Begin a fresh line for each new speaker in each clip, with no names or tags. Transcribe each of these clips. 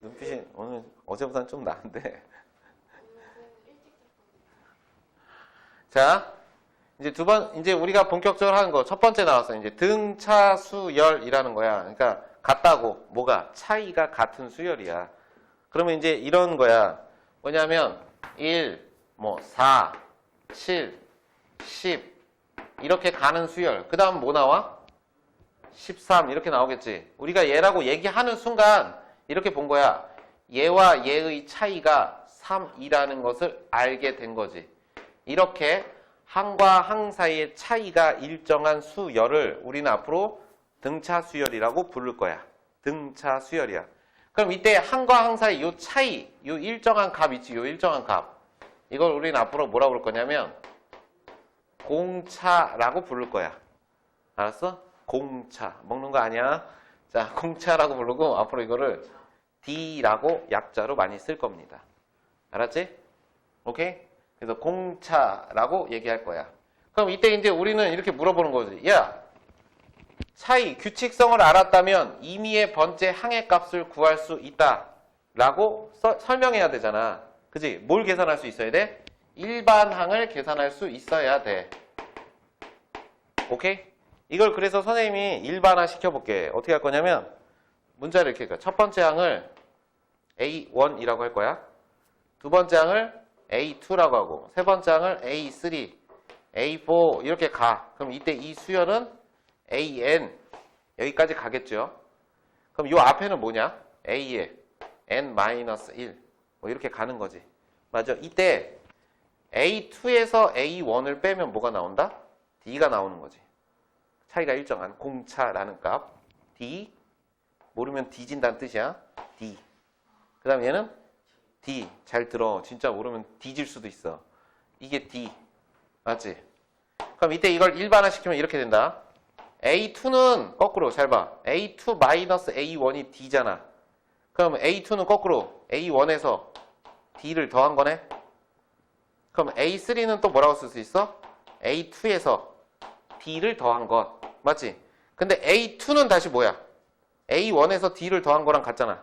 눈빛이 오늘 어제보다는 좀 나은데. 자, 이제 이제 우리가 본격적으로 하는 거 첫 번째 나왔어요. 이제 등차 수열이라는 거야. 그러니까 같다고 뭐가 차이가 같은 수열이야. 그러면 이제 이런 거야. 뭐냐면 1, 4, 7, 10 이렇게 가는 수열. 그 다음 뭐 나와? 13 이렇게 나오겠지. 우리가 얘라고 얘기하는 순간 이렇게 본 거야. 얘와 얘의 차이가 3이라는 것을 알게 된 거지. 이렇게 항과 항 사이의 차이가 일정한 수열을 우리는 앞으로 등차 수열이라고 부를 거야. 등차 수열이야. 그럼 이때 항과 항 사이 요 차이, 요 일정한 값 있지. 요 일정한 값. 이걸 우리는 앞으로 뭐라고 부를 거냐면 공차라고 부를 거야. 알았어? 공차. 먹는 거 아니야? 자, 공차라고 부르고 앞으로 이거를 D라고 약자로 많이 쓸 겁니다. 알았지? 오케이? 그래서 공차라고 얘기할 거야. 그럼 이때 이제 우리는 이렇게 물어보는 거지. 야, 차이, 규칙성을 알았다면 임의의 번째 항의 값을 구할 수 있다. 라고 설명해야 되잖아. 그지? 뭘 계산할 수 있어야 돼? 일반항을 계산할 수 있어야 돼. 오케이? 이걸 그래서 선생님이 일반화 시켜볼게. 어떻게 할 거냐면 문자를 이렇게 할까? 첫 번째 항을 A1이라고 할 거야. 두 번째 항을 A2라고 하고 세 번째 항을 A3, A4 이렇게 가. 그럼 이때 이 수열은 AN 여기까지 가겠죠. 그럼 요 앞에는 뭐냐? A에 N-1 뭐 이렇게 가는 거지. 맞아. 이때 A2에서 A1을 빼면 뭐가 나온다? D가 나오는 거지. 차이가 일정한 공차라는 값 D 모르면 뒤진다는 뜻이야. D 그 다음 얘는 D 잘 들어. 진짜 모르면 뒤질 수도 있어. 이게 D 맞지? 그럼 이때 이걸 일반화 시키면 이렇게 된다. A2는 거꾸로 잘 봐. A2-A1이 D잖아. 그럼 A2는 거꾸로 A1에서 D를 더한 거네. 그럼 A3는 또 뭐라고 쓸 수 있어? A2에서 D를 더한 것. 맞지? 근데 A2는 다시 뭐야? A1에서 D를 더한 거랑 같잖아.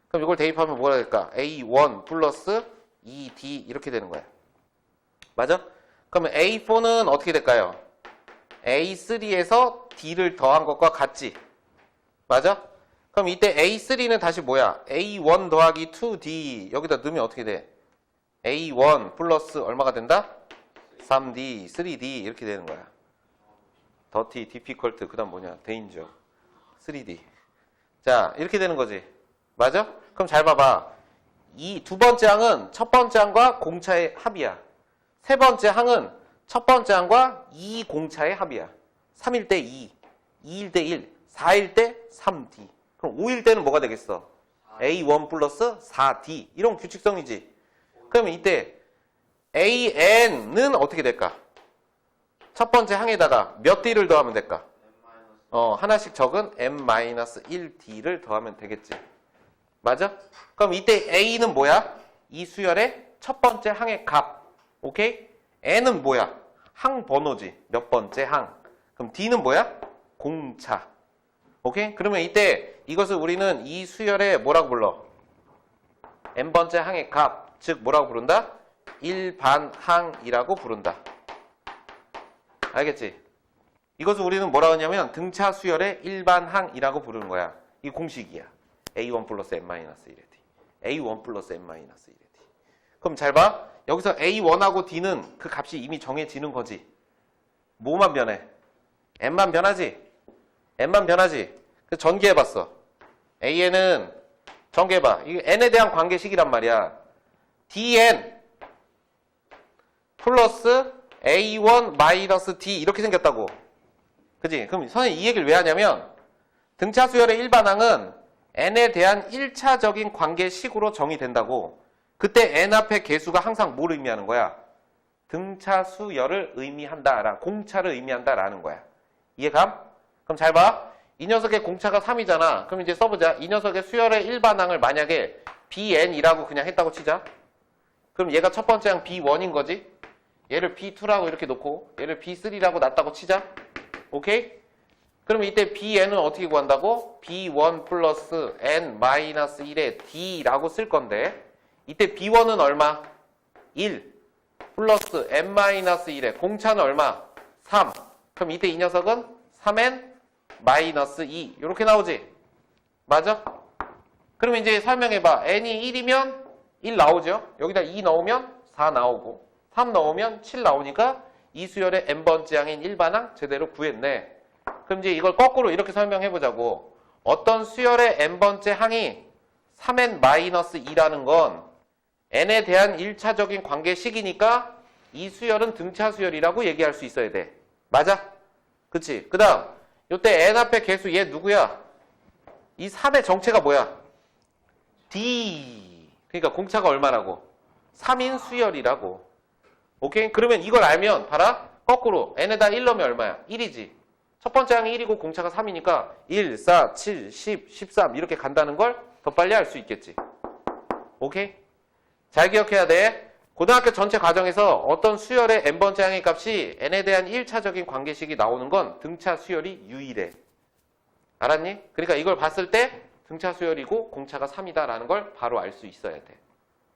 그럼 이걸 대입하면 뭐가 될까? A1 플러스 2D 이렇게 되는 거야. 맞아? 그러면 A4는 어떻게 될까요? A3에서 D를 더한 것과 같지? 맞아? 그럼 이때 A3는 다시 뭐야? A1 더하기 2D 여기다 넣으면 어떻게 돼? A1 플러스 얼마가 된다? 3D, 3D 이렇게 되는 거야. 더티, 디피컬트, 그 다음 뭐냐? 데인저, 3D. 자, 이렇게 되는 거지. 맞아? 그럼 잘 봐봐. 이 두 번째 항은 첫 번째 항과 공차의 합이야. 세 번째 항은 첫 번째 항과 2 공차의 합이야. 3일 때 2, 2일 때 1, 4일 때 3D. 그럼 5일 때는 뭐가 되겠어? A1 플러스 4D. 이런 규칙성이지. 그러면 이때 AN은 어떻게 될까? 첫 번째 항에다가 몇 D를 더하면 될까? 하나씩 적은 M-1D를 더하면 되겠지. 맞아? 그럼 이때 A는 뭐야? 이 수열의 첫 번째 항의 값. 오케이? N은 뭐야? 항 번호지. 몇 번째 항. 그럼 D는 뭐야? 공차. 오케이? 그러면 이때 이것을 우리는 이 수열의 뭐라고 불러? N번째 항의 값. 즉 뭐라고 부른다? 일반항이라고 부른다. 알겠지? 이것을 우리는 뭐라고 하냐면 등차 수열의 일반항이라고 부르는 거야. 이 공식이야. A1 플러스 N-1이 D. A1 플러스 N-1이 D. 그럼 잘 봐. 여기서 A1하고 D는 그 값이 이미 정해지는 거지. 뭐만 변해? N만 변하지? N만 변하지? 그래서 전개해봤어. AN은 전개해봐. 이게 N에 대한 관계식이란 말이야. DN 플러스 A1 마이너스 D 이렇게 생겼다고. 그지? 그럼 선생님 이 얘기를 왜 하냐면 등차 수열의 일반항은 N에 대한 1차적인 관계식으로 정의된다고. 그때 N 앞에 개수가 항상 뭘 의미하는 거야? 등차 수열을 의미한다. 공차를 의미한다라는 거야. 이해감? 그럼 잘 봐. 이 녀석의 공차가 3이잖아. 그럼 이제 써보자. 이 녀석의 수열의 일반항을 만약에 BN이라고 그냥 했다고 치자. 그럼 얘가 첫 번째 항 B1인 거지. 얘를 B2라고 이렇게 놓고 얘를 B3라고 놨다고 치자. 오케이? 그럼 이때 bn은 어떻게 구한다고? b1 플러스 n 마이너스 1의 d라고 쓸 건데 이때 b1은 얼마? 1 플러스 n 마이너스 1의 공차는 얼마? 3. 그럼 이때 이 녀석은 3n 마이너스 2 이렇게 나오지? 맞아? 그럼 이제 설명해봐. n이 1이면 1 나오죠? 여기다 2 넣으면 4 나오고 3 넣으면 7 나오니까 이 수열의 n번째 항인 일반항 제대로 구했네. 그럼 이제 이걸 거꾸로 이렇게 설명해보자고. 어떤 수열의 n번째 항이 3n-2라는 건 n에 대한 1차적인 관계식이니까 이 수열은 등차 수열이라고 얘기할 수 있어야 돼. 맞아? 그치? 그 다음 요때 n 앞에 개수 얘 누구야? 이 3의 정체가 뭐야? d. 그러니까 공차가 얼마라고? 3인 수열이라고. 오케이? 그러면 이걸 알면 봐라. 거꾸로 n에다 1 넣으면 얼마야? 1이지. 첫 번째 항이 1이고 공차가 3이니까 1, 4, 7, 10, 13 이렇게 간다는 걸 더 빨리 알 수 있겠지. 오케이? 잘 기억해야 돼. 고등학교 전체 과정에서 어떤 수열의 n번째 항의 값이 n에 대한 1차적인 관계식이 나오는 건 등차 수열이 유일해. 알았니? 그러니까 이걸 봤을 때 등차 수열이고 공차가 3이다라는 걸 바로 알 수 있어야 돼.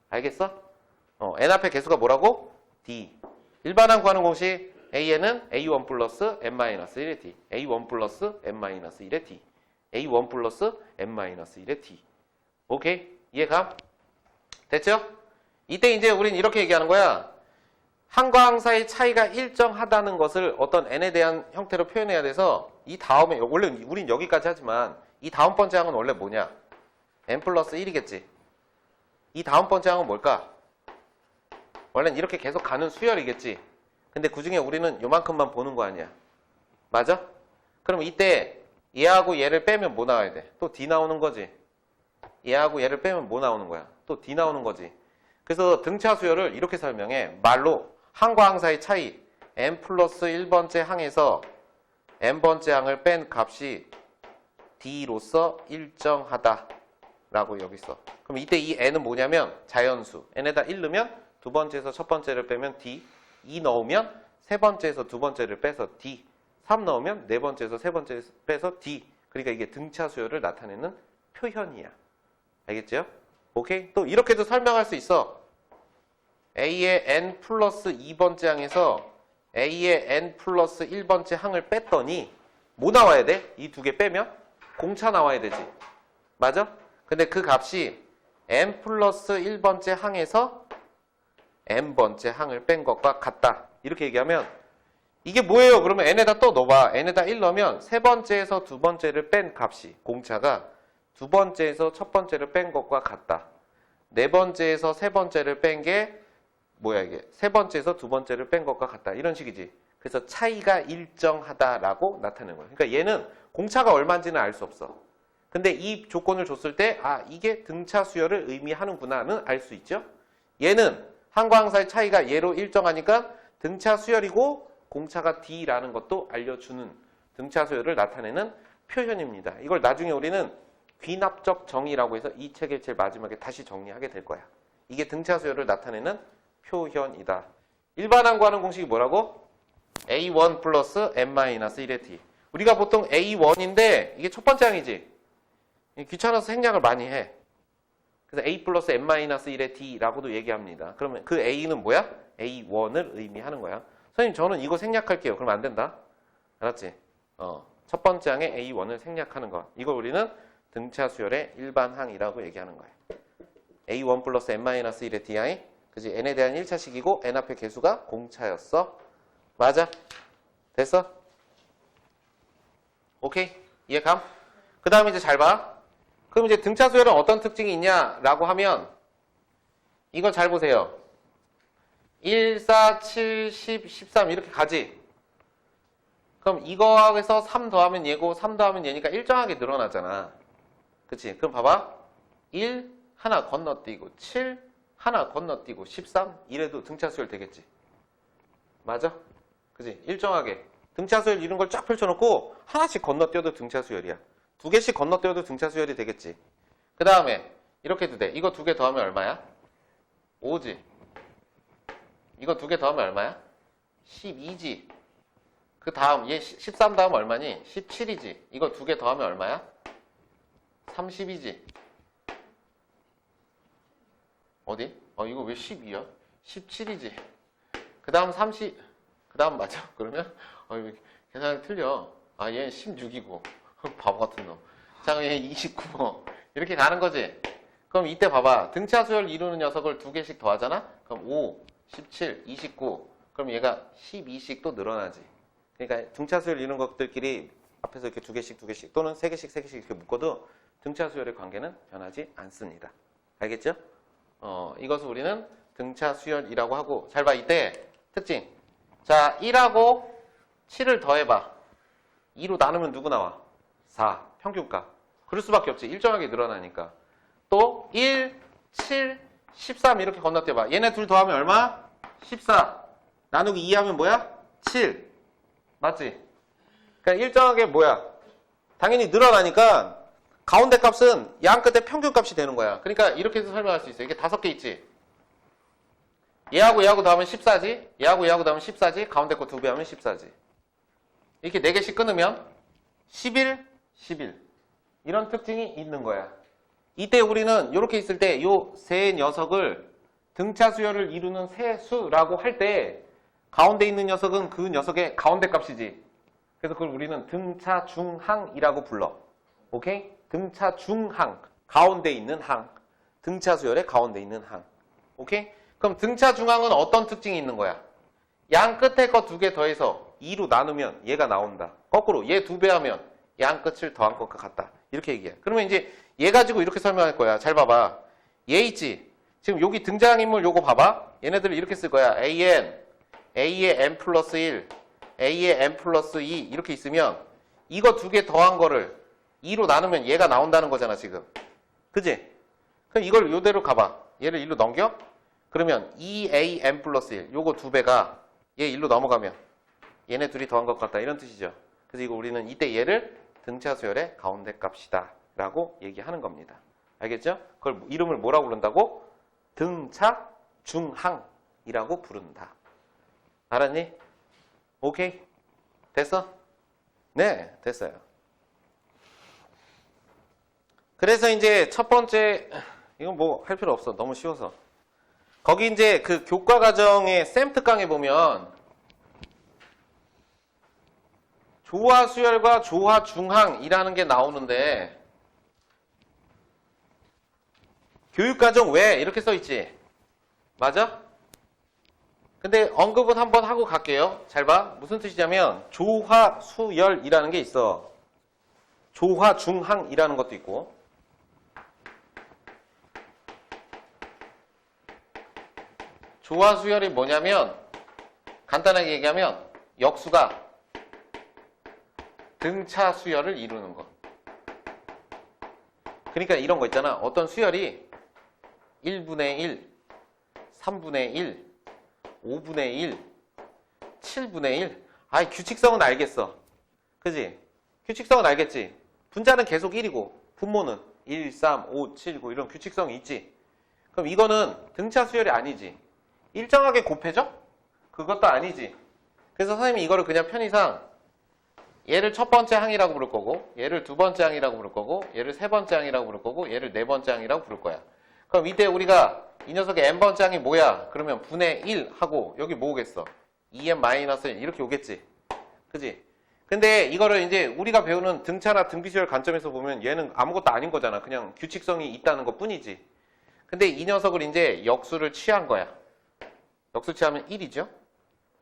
알겠어? n 앞에 개수가 뭐라고? d. 일반항 구하는 공식 a는 a1 플러스 n-1의 d, a1 플러스 n-1의 d, a1 플러스 n-1의 d. 오케이? 이해감? 됐죠? 이때 이제 우린 이렇게 얘기하는 거야. 항과 항 사이 차이가 일정하다는 것을 어떤 n에 대한 형태로 표현해야 돼서 이 다음에 원래 우린 여기까지 하지만 이 다음 번째 항은 원래 뭐냐? n 플러스 1이겠지. 이 다음 번째 항은 뭘까? 원래는 이렇게 계속 가는 수열이겠지. 근데 그 중에 우리는 요만큼만 보는 거 아니야. 맞아? 그럼 이때 얘하고 얘를 빼면 뭐 나와야 돼? 또 d 나오는 거지. 얘하고 얘를 빼면 뭐 나오는 거야? 또 d 나오는 거지. 그래서 등차 수열을 이렇게 설명해. 말로 항과 항 사이 차이 n 플러스 1번째 항에서 n번째 항을 뺀 값이 d로서 일정하다 라고 여기 써. 그럼 이때 이 n은 뭐냐면 자연수. n에다 1 넣으면 두 번째에서 첫 번째를 빼면 d, 2 넣으면 세 번째에서 두 번째를 빼서 d, 3 넣으면 네 번째에서 세 번째를 빼서 d. 그러니까 이게 등차 수열을 나타내는 표현이야. 알겠죠? 오케이? 또 이렇게도 설명할 수 있어. A의 n 플러스 2번째 항에서 A의 n 플러스 1번째 항을 뺐더니 뭐 나와야 돼? 이 두 개 빼면? 공차 나와야 되지. 맞아? 근데 그 값이 n 플러스 1번째 항에서 n번째 항을 뺀 것과 같다. 이렇게 얘기하면 이게 뭐예요? 그러면 n에다 또 넣어봐. n에다 1 넣으면 세 번째에서 두 번째를 뺀 값이 공차가 두 번째에서 첫 번째를 뺀 것과 같다. 네 번째에서 세 번째를 뺀 게 뭐야 이게? 세 번째에서 두 번째를 뺀 것과 같다. 이런 식이지. 그래서 차이가 일정하다라고 나타내는 거야. 그러니까 얘는 공차가 얼마인지는 알 수 없어. 근데 이 조건을 줬을 때 이게 등차 수열을 의미하는구나는 알 수 있죠. 얘는 항과 항 사이 차이가 얘로 일정하니까 등차 수열이고 공차가 d라는 것도 알려주는 등차 수열을 나타내는 표현입니다. 이걸 나중에 우리는 귀납적 정의라고 해서 이 책의 제일 마지막에 다시 정리하게 될 거야. 이게 등차 수열을 나타내는 표현이다. 일반항 구하는 공식이 뭐라고? a1 플러스 n-1의 d. 우리가 보통 a1인데 이게 첫 번째 항이지. 귀찮아서 생략을 많이 해. 그래서 a 플러스 n-1의 d라고도 얘기합니다. 그러면 그 a는 뭐야? a1을 의미하는 거야. 선생님 저는 이거 생략할게요. 그러면 안 된다. 알았지? 첫 번째 항에 a1을 생략하는 거. 이걸 우리는 등차 수열의 일반항이라고 얘기하는 거야. a1 플러스 n-1의 di. 그지? n에 대한 1차식이고 n 앞에 개수가 공차였어. 맞아? 됐어? 오케이? 이해감? 그 다음에 이제 잘 봐. 그럼 이제 등차 수열은 어떤 특징이 있냐라고 하면 이걸 잘 보세요. 1, 4, 7, 10, 13 이렇게 가지. 그럼 이거에서 3 더하면 얘고 3 더하면 얘니까 일정하게 늘어나잖아. 그치? 그럼 봐봐. 1 하나 건너뛰고 7 하나 건너뛰고 13 이래도 등차 수열 되겠지. 맞아? 그치? 일정하게. 등차 수열 이런 걸 쫙 펼쳐놓고 하나씩 건너뛰어도 등차 수열이야. 두 개씩 건너뛰어도 등차 수열이 되겠지. 그 다음에 이렇게 해도 돼. 이거 두 개 더하면 얼마야? 5지. 이거 두 개 더하면 얼마야? 12지. 그 다음 얘 13 다음 얼마니? 17이지. 이거 두 개 더하면 얼마야? 30이지. 어디? 이거 왜 12야? 17이지. 그 다음 30, 그 다음 맞아? 그러면 이거 계산이 틀려. 얘는 16이고 바보 같은 놈. 자, 얘 29. 이렇게 가는 거지. 그럼 이때 봐봐. 등차 수열 이루는 녀석을 두 개씩 더하잖아? 그럼 5, 17, 29. 그럼 얘가 12씩 또 늘어나지. 그러니까 등차 수열 이루는 것들끼리 앞에서 이렇게 두 개씩 또는 세 개씩 이렇게 묶어도 등차 수열의 관계는 변하지 않습니다. 알겠죠? 이것을 우리는 등차 수열이라고 하고, 잘 봐. 이때 특징. 자, 1하고 7을 더해봐. 2로 나누면 누구 나와? 4. 평균값. 그럴 수밖에 없지. 일정하게 늘어나니까. 또 1, 7, 13 이렇게 건너뛰어봐. 얘네 둘 더하면 얼마? 14. 나누기 2 하면 뭐야? 7. 맞지? 그러니까 일정하게 뭐야? 당연히 늘어나니까 가운데 값은 양 끝에 평균값이 되는 거야. 그러니까 이렇게 해서 설명할 수 있어. 이게 5개 있지? 얘하고 더하면 14지? 얘하고 더하면 14지? 가운데 거 2배 하면 14지. 이렇게 4개씩 끊으면 11, 11. 이런 특징이 있는 거야. 이때 우리는 이렇게 있을 때 요 세 녀석을 등차 수열을 이루는 세 수라고 할 때 가운데 있는 녀석은 그 녀석의 가운데 값이지. 그래서 그걸 우리는 등차 중항이라고 불러. 오케이? 등차 중항. 가운데 있는 항. 등차 수열의 가운데 있는 항. 오케이? 그럼 등차 중항은 어떤 특징이 있는 거야? 양 끝에 거 2개 더해서 2로 나누면 얘가 나온다. 거꾸로 얘 2배 하면 양 끝을 더한 것과 같다. 이렇게 얘기해. 그러면 이제 얘 가지고 이렇게 설명할 거야. 잘 봐봐. 얘 있지? 지금 여기 등장인물 요거 봐봐. 얘네들을 이렇게 쓸 거야. AN, A의 n 플러스 1, A의 n 플러스 2 이렇게 있으면 이거 2개 더한 거를 2로 나누면 얘가 나온다는 거잖아 지금. 그지? 그럼 이걸 요대로 가봐. 얘를 1로 넘겨? 그러면 2AN 플러스 1 요거 2배가 얘 1로 넘어가면 얘네 둘이 더한 것 같다 이런 뜻이죠. 그래서 이거 우리는 이때 얘를 등차 수열의 가운데 값이다 라고 얘기하는 겁니다. 알겠죠? 그걸 이름을 뭐라고 부른다고? 등차 중항이라고 부른다. 알았니? 오케이? 됐어? 네, 됐어요. 그래서 이제 첫 번째, 이건 뭐 할 필요 없어. 너무 쉬워서. 거기 이제 그 교과 과정의 샘 특강에 보면 조화 수열과 조화 중항이라는 게 나오는데 교육과정 왜 이렇게 써있지? 맞아? 근데 언급은 한번 하고 갈게요. 잘 봐. 무슨 뜻이냐면 조화 수열이라는 게 있어. 조화 중항이라는 것도 있고. 조화 수열이 뭐냐면 간단하게 얘기하면 역수가 등차 수열을 이루는 것. 그러니까 이런 거 있잖아. 어떤 수열이 1분의 1, 3분의 1, 5분의 1, 7분의 1. 아이, 규칙성은 알겠어. 그지? 규칙성은 알겠지? 분자는 계속 1이고, 분모는 1, 3, 5, 7, 9 이런 규칙성이 있지. 그럼 이거는 등차 수열이 아니지. 일정하게 곱해져? 그것도 아니지. 그래서 선생님이 이거를 그냥 편의상 얘를 첫 번째 항이라고 부를 거고, 얘를 두 번째 항이라고 부를 거고, 얘를 세 번째 항이라고 부를 거고, 얘를 네 번째 항이라고 부를 거야. 그럼 이때 우리가 이 녀석의 n번째 항이 뭐야? 그러면 분의 1 하고 여기 뭐 오겠어? 2n-1 이렇게 오겠지. 그지? 근데 이거를 이제 우리가 배우는 등차나 등비수열 관점에서 보면 얘는 아무것도 아닌 거잖아. 그냥 규칙성이 있다는 것 뿐이지. 근데 이 녀석을 이제 역수를 취한 거야. 역수 취하면 1이죠?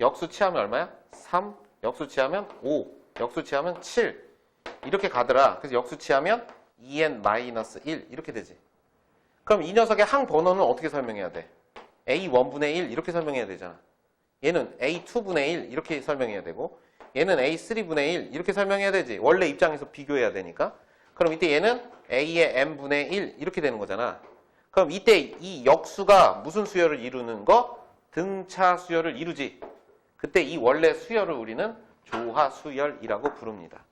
역수 취하면 얼마야? 3, 역수 취하면 5, 역수 취하면 7 이렇게 가더라. 그래서 역수 취하면 2n-1 이렇게 되지. 그럼 이 녀석의 항 번호는 어떻게 설명해야 돼? A1분의 1 이렇게 설명해야 되잖아. 얘는 A2분의 1 이렇게 설명해야 되고 얘는 A3분의 1 이렇게 설명해야 되지. 원래 입장에서 비교해야 되니까. 그럼 이때 얘는 A의 n분의 1 이렇게 되는 거잖아. 그럼 이때 이 역수가 무슨 수열을 이루는 거? 등차 수열을 이루지. 그때 이 원래 수열을 우리는 조화 수열이라고 부릅니다.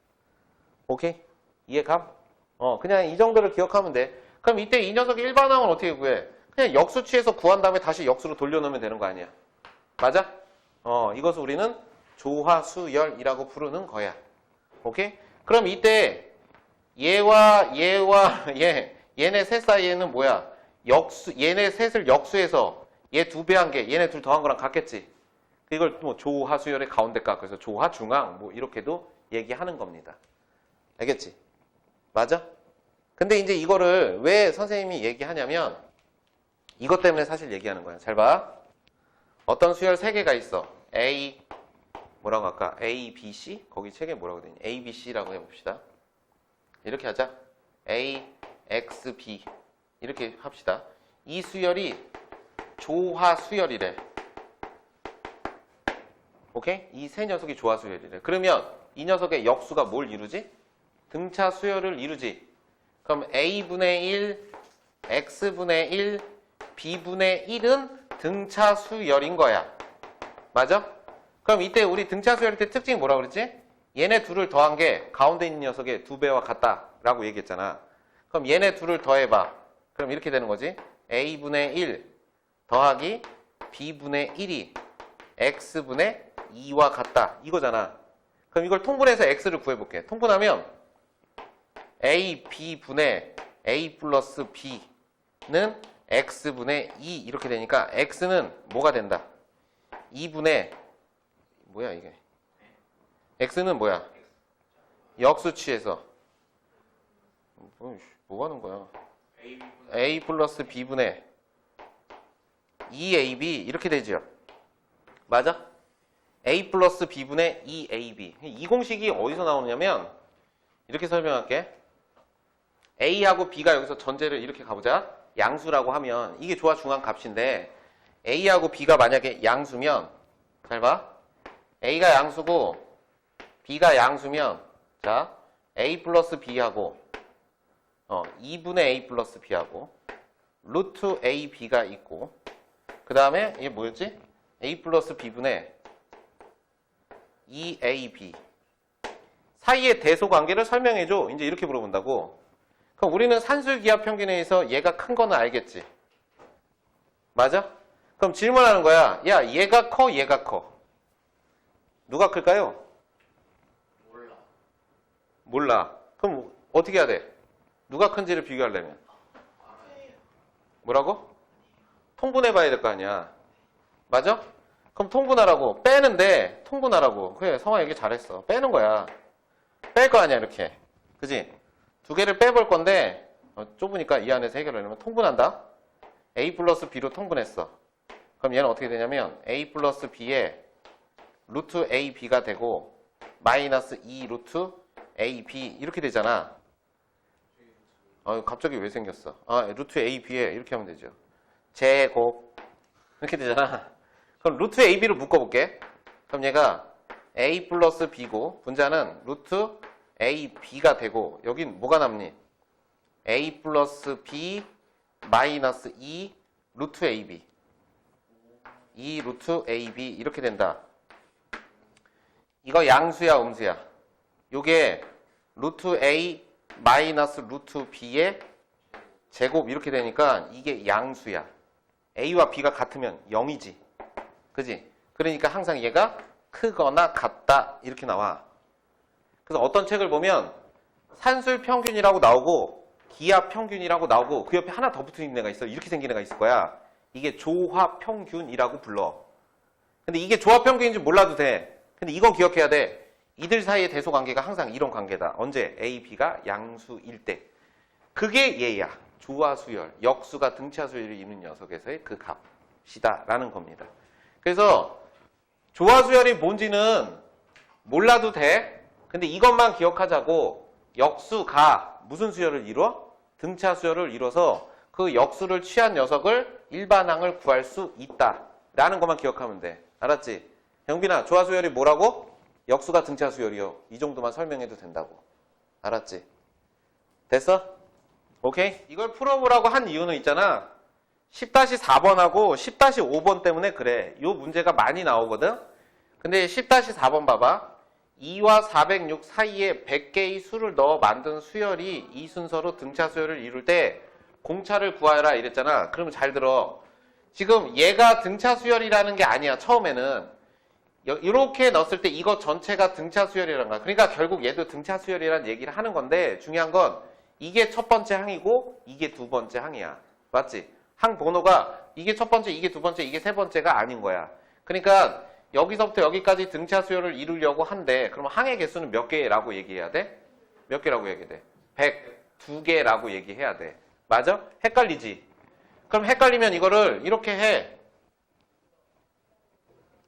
오케이? 이해감? 그냥 이 정도를 기억하면 돼. 그럼 이때 이 녀석의 일반항은 어떻게 구해? 그냥 역수 취해서 구한 다음에 다시 역수로 돌려놓으면 되는 거 아니야. 맞아? 이것을 우리는 조화수열이라고 부르는 거야. 오케이? 그럼 이때 얘와 얘네 셋 사이에는 뭐야? 얘네 셋을 역수해서 얘 2배 한 게 얘네 둘 더한 거랑 같겠지. 이걸 뭐 조화수열의 가운데값, 그래서 조화중앙 뭐 이렇게도 얘기하는 겁니다. 알겠지? 맞아? 근데 이제 이거를 왜 선생님이 얘기하냐면 이것 때문에 사실 얘기하는 거야. 잘 봐. 어떤 수열 3개가 있어. A 뭐라고 할까? A, B, C? 거기 책에 뭐라고 되니? A, B, C라고 해봅시다. 이렇게 하자. A, X, B 이렇게 합시다. 이 수열이 조화수열이래. 오케이? 이 세 녀석이 조화수열이래. 그러면 이 녀석의 역수가 뭘 이루지? 등차 수열을 이루지. 그럼 A분의 1, X분의 1, B분의 1은 등차 수열인 거야. 맞아? 그럼 이때 우리 등차 수열일 때 특징이 뭐라고 그랬지? 얘네 둘을 더한 게 가운데 있는 녀석의 2배와 같다라고 얘기했잖아. 그럼 얘네 둘을 더해봐. 그럼 이렇게 되는 거지. A분의 1 더하기 B분의 1이 X분의 2와 같다. 이거잖아. 그럼 이걸 통분해서 X를 구해볼게. 통분하면 A, B분의 A 플러스 B는 X분의 2 이렇게 되니까 X는 뭐가 된다? 2분의 뭐야 이게? X는 뭐야? 역수 취해서 뭐 하는 거야? A 플러스 B분의 2AB 이렇게 되죠? 맞아? A 플러스 B분의 2AB 이 공식이 어디서 나오냐면 이렇게 설명할게. A하고 B가 여기서 전제를 이렇게 가보자. 양수라고 하면 이게 조화중앙 값인데 A하고 B가 만약에 양수면 잘 봐. A가 양수고 B가 양수면 자 A 플러스 B하고 2분의 A 플러스 B하고 루트 AB가 있고 그 다음에 이게 뭐였지? A 플러스 B분의 2AB 사이의 대소관계를 설명해줘. 이제 이렇게 물어본다고. 그럼 우리는 산술기하 평균에 의해서 얘가 큰 거는 알겠지? 맞아? 그럼 질문하는 거야. 야, 얘가 커, 얘가 커. 누가 클까요? 몰라. 그럼 어떻게 해야 돼? 누가 큰지를 비교하려면. 뭐라고? 통분해봐야 될 거 아니야. 맞아? 그럼 통분하라고. 빼는데 통분하라고. 그래, 성아 얘기 잘했어. 빼는 거야. 뺄 거 아니야, 이렇게. 그지? 2개를 빼볼 건데 좁으니까 이 안에서 해결하려면 통분한다. A 플러스 B로 통분했어. 그럼 얘는 어떻게 되냐면 A 플러스 B에 루트 AB가 되고 마이너스 2 루트 AB 이렇게 되잖아. 갑자기 왜 생겼어? 루트 AB에 이렇게 하면 되죠. 제곱 이렇게 되잖아. 그럼 루트 AB를 묶어볼게. 그럼 얘가 A 플러스 B고 분자는 루트 AB가 되고 여긴 뭐가 남니? A 플러스 B 마이너스 2 루트 AB 2 루트 AB 이렇게 된다. 이거 양수야 음수야? 요게 루트 A 마이너스 루트 B의 제곱 이렇게 되니까 이게 양수야. A와 B가 같으면 0이지. 그지? 그러니까 항상 얘가 크거나 같다 이렇게 나와. 그래서 어떤 책을 보면 산술 평균이라고 나오고 기하 평균이라고 나오고 그 옆에 하나 더 붙어 있는 애가 있어. 이렇게 생긴 애가 있을 거야. 이게 조화 평균이라고 불러. 근데 이게 조화 평균인지 몰라도 돼. 근데 이건 기억해야 돼. 이들 사이의 대소 관계가 항상 이런 관계다. 언제? A, B가 양수일 때. 그게 얘야. 조화수열, 역수가 등차수열을 이루는 녀석에서의 그 값이다 라는 겁니다. 그래서 조화수열이 뭔지는 몰라도 돼. 근데 이것만 기억하자고. 역수가 무슨 수열을 이루어? 등차 수열을 이뤄서 그 역수를 취한 녀석을 일반항을 구할 수 있다 라는 것만 기억하면 돼. 알았지? 영빈아, 조화수열이 뭐라고? 역수가 등차 수열이요. 이 정도만 설명해도 된다고. 알았지? 됐어? 오케이? 이걸 풀어보라고 한 이유는 있잖아. 10-4번하고 10-5번 때문에 그래. 요 문제가 많이 나오거든? 근데 10-4번 봐봐. 2와 406 사이에 100개의 수를 넣어 만든 수열이 이 순서로 등차 수열을 이룰 때 공차를 구하라 이랬잖아. 그러면 잘 들어. 지금 얘가 등차 수열이라는 게 아니야. 처음에는. 이렇게 넣었을 때 이거 전체가 등차 수열이라는 거야. 그러니까 결국 얘도 등차 수열이라는 얘기를 하는 건데 중요한 건 이게 첫 번째 항이고 이게 두 번째 항이야. 맞지? 항 번호가 이게 첫 번째, 이게 두 번째, 이게 세 번째가 아닌 거야. 그러니까 여기서부터 여기까지 등차 수열을 이루려고 한데 그럼 항의 개수는 몇 개라고 얘기해야 돼? 몇 개라고 얘기해야 돼? 102개라고 얘기해야 돼. 맞아? 헷갈리지? 그럼 헷갈리면 이거를 이렇게 해.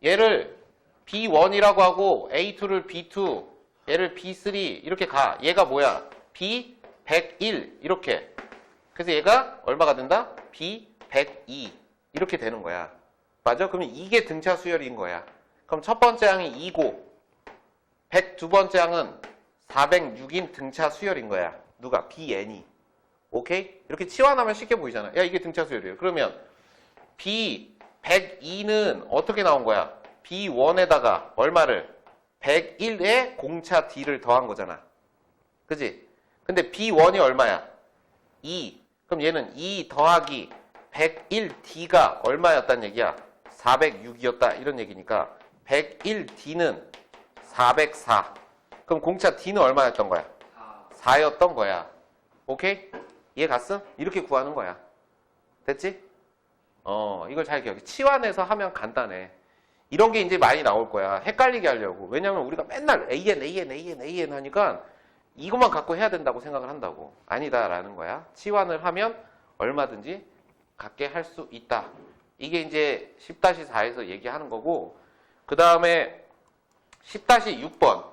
얘를 B1이라고 하고 A2를 B2, 얘를 B3 이렇게 가. 얘가 뭐야? B101 이렇게. 그래서 얘가 얼마가 된다? B102 이렇게 되는 거야. 맞아? 그러면 이게 등차 수열인 거야. 그럼 첫 번째 항이 2고 102번째 항은 406인 등차 수열인 거야. 누가? BN이. 오케이? 이렇게 치환하면 쉽게 보이잖아. 야, 이게 등차 수열이에요. 그러면 B102는 어떻게 나온 거야? B1에다가 얼마를? 101에 공차 D를 더한 거잖아. 그지? 근데 B1이 얼마야? 2. 그럼 얘는 2 더하기 101D가 얼마였단 얘기야? 406이었다. 이런 얘기니까 101D는 404. 그럼 공차 D는 얼마였던 거야? 4였던 거야. 오케이? 이해 갔어? 이렇게 구하는 거야. 됐지? 이걸 잘 기억해. 치환해서 하면 간단해. 이런 게 이제 많이 나올 거야. 헷갈리게 하려고. 왜냐면 우리가 맨날 AN 하니까 이것만 갖고 해야 된다고 생각을 한다고. 아니다라는 거야. 치환을 하면 얼마든지 갖게 할 수 있다. 이게 이제 10-4에서 얘기하는 거고, 그 다음에 10-6번.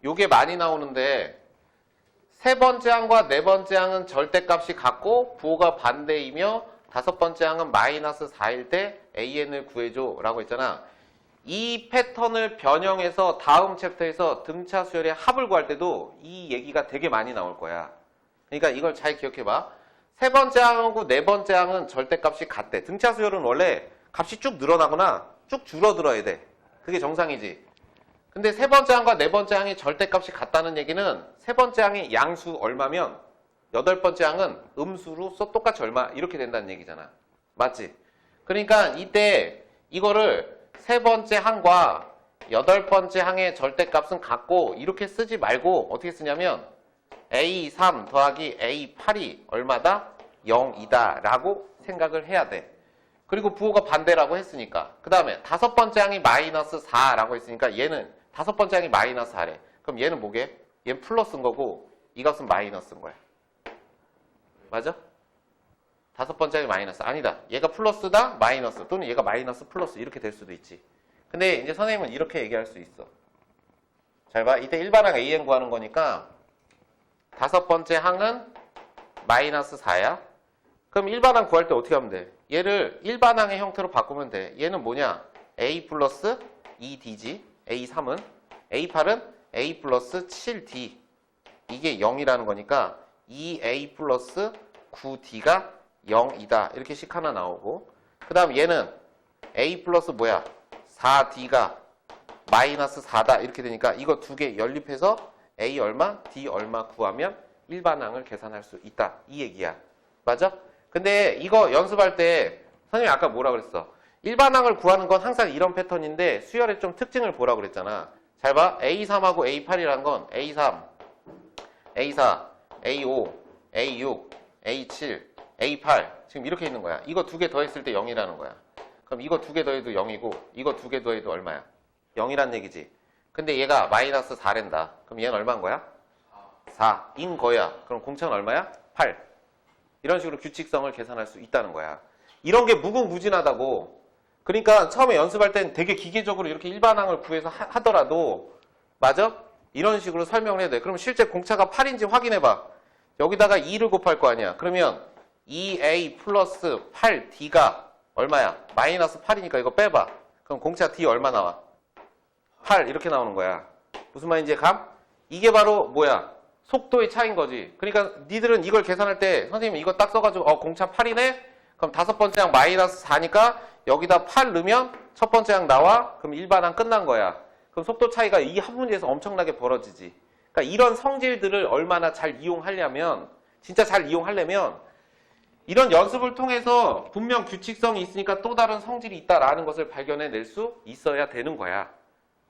요게 많이 나오는데, 세 번째 항과 네 번째 항은 절대값이 같고 부호가 반대이며 다섯 번째 항은 -4일 때 AN을 구해줘 라고 했잖아. 이 패턴을 변형해서 다음 챕터에서 등차 수열의 합을 구할 때도 이 얘기가 되게 많이 나올 거야. 그러니까 이걸 잘 기억해봐. 세 번째 항하고 네 번째 항은 절대값이 같대. 등차 수열은 원래 값이 쭉 늘어나거나 쭉 줄어들어야 돼. 그게 정상이지. 근데 세 번째 항과 네 번째 항이 절대값이 같다는 얘기는 세 번째 항이 양수 얼마면 여덟 번째 항은 음수로서 똑같이 얼마 이렇게 된다는 얘기잖아. 맞지? 그러니까 이때 이거를 세 번째 항과 여덟 번째 항의 절대값은 같고 이렇게 쓰지 말고 어떻게 쓰냐면 A3 더하기 A8이 얼마다? 0이다 라고 생각을 해야 돼. 그리고 부호가 반대라고 했으니까. 그 다음에 다섯 번째 항이 -4라고 했으니까 얘는 다섯 번째 항이 -4래. 그럼 얘는 뭐게? 얘는 플러스인 거고 이 값은 마이너스인 거야. 맞아? 다섯 번째 항이 마이너스. 아니다. 얘가 플러스다 마이너스 또는 얘가 마이너스 플러스 이렇게 될 수도 있지. 근데 이제 선생님은 이렇게 얘기할 수 있어. 잘 봐. 이때 일반항 AN 구하는 거니까 다섯 번째 항은 -4야. 그럼 일반항 구할 때 어떻게 하면 돼? 얘를 일반항의 형태로 바꾸면 돼. 얘는 뭐냐? A 플러스 2D지. A3은. A8은 A 플러스 7D. 이게 0이라는 거니까 2A 플러스 9D가 0이다. 이렇게 식 하나 나오고. 그 다음 얘는 A 플러스 뭐야? 4D가 -4다. 이렇게 되니까 이거 두 개 연립해서 A 얼마? D 얼마 구하면 일반항을 계산할 수 있다. 이 얘기야. 맞아? 근데 이거 연습할 때 선생님이 아까 뭐라 그랬어? 일반항을 구하는 건 항상 이런 패턴인데 수열의 좀 특징을 보라고 그랬잖아. 잘 봐. A3하고 A8이란 건 A3, A4, A5, A6, A7, A8 지금 이렇게 있는 거야. 이거 두 개 더했을 때 0이라는 거야. 그럼 이거 두 개 더해도 0이고 이거 두 개 더해도 얼마야? 0이란 얘기지. 근데 얘가 -4랜다. 그럼 얘는 얼마인 거야? 4인 거야. 그럼 공차는 얼마야? 8. 이런 식으로 규칙성을 계산할 수 있다는 거야. 이런 게 무궁무진하다고. 그러니까 처음에 연습할 땐 되게 기계적으로 이렇게 일반항을 구해서 하더라도 맞아? 이런 식으로 설명을 해야 돼. 그럼 실제 공차가 8인지 확인해봐. 여기다가 2를 곱할 거 아니야. 그러면 2A 플러스 8D가 얼마야? -8이니까 이거 빼봐. 그럼 공차 D 얼마 나와? 8 이렇게 나오는 거야. 무슨 말인지 감? 이게 바로 뭐야? 속도의 차이인 거지. 그러니까 니들은 이걸 계산할 때 선생님 이거 딱 써가지고 공차 8이네? 그럼 다섯 번째 항 -4니까 여기다 8 넣으면 첫 번째 항 나와? 그럼 일반항 끝난 거야. 그럼 속도 차이가 이 한 문제에서 엄청나게 벌어지지. 그러니까 이런 성질들을 얼마나 잘 이용하려면 진짜 잘 이용하려면 이런 연습을 통해서 분명 규칙성이 있으니까 또 다른 성질이 있다라는 것을 발견해낼 수 있어야 되는 거야.